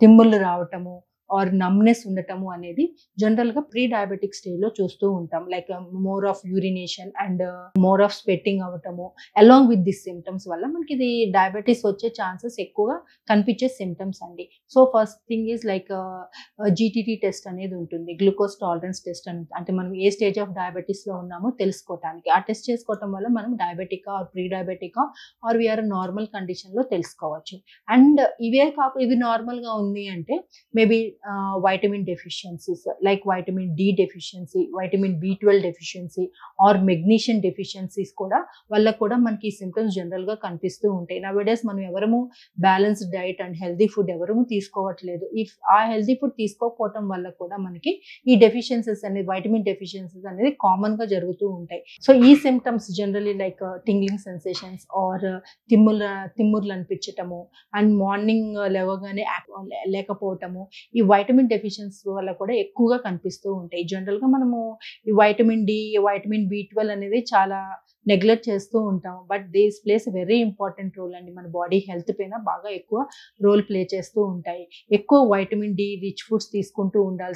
తిమ్ముళ్ళు రావటము are numbness ఉండటము అనేది జనరల్‌గా ప్రీ డయాబెటిక్ స్టేజ్‌లో చూస్తూ ఉంటాం. Like more of urination and more of sweating అవ్వటము అలాంగ్ విత్ దిస్ సింప్టమ్స్ వల్ల మనకిది డయాబెటిస్ వచ్చే ఛాన్సెస్ ఎక్కువగా కనిపించే సింప్టమ్స్ అండి. So, first thing is like GTT test అనేది ఉంటుంది. గ్లూకోజ్ టాలరెన్స్ టెస్ట్ అని. అంటే మనం ఏ స్టేజ్ ఆఫ్ డయాబెటిస్‌లో ఉన్నామో తెలుసుకోవటానికి. ఆ టెస్ట్ చేసుకోవటం వల్ల మనం డయాబెటికా ఆర్ ప్రీ డయాబెటికా ఆర్ వి ఆర్ నార్మల్ కండిషన్‌లో తెలుసుకోవచ్చు. అండ్ ఇవి నార్మల్‌గా ఉంది అంటే maybe vitamin deficiencies like vitamin D deficiency, vitamin బి12 డెఫిషియన్సీ ఆర్ మెగ్నీషియం డెఫిషియన్సీస్ వల్ల కూడా మనకి ఈ సింప్టమ్స్ జనరల్‌గా కనిపిస్తూ ఉంటాయి. నౌఎడేస్ మనం ఎవరము balanced diet and healthy food ఎవరము తీసుకోవట్లేదు. ఆ హెల్తీ ఫుడ్ తీసుకోకపోవటం వల్ల కూడా మనకి ఈ డెఫిషియన్సీస్ అనేది వైటమిన్ డెఫిషియన్సీస్ అనేది కామన్‌గా జరుగుతూ ఉంటాయి. సో, ఈ symptoms generally like tingling sensations or తిమ్ముర్లు అనిపించటము అండ్ మార్నింగ్ లేవగానే లేకపోవటము, ఈ వైటమిన్ డెఫిషియన్సీ వల్ల కూడా ఎక్కువగా కనిపిస్తూ ఉంటాయి. జనరల్‌గా మనము ఈ వైటమిన్ డి, వైటమిన్ బి12 అనేది చాలా నెగ్లెక్ట్ చేస్తూ ఉంటాం. But these plays very important role అండి. మన బాడీ హెల్త్ పైన బాగా ఎక్కువ రోల్ ప్లే చేస్తూ ఉంటాయి. ఎక్కువ వైటమిన్ డి రిచ్ ఫుడ్స్ తీసుకుంటూ ఉండాల్సి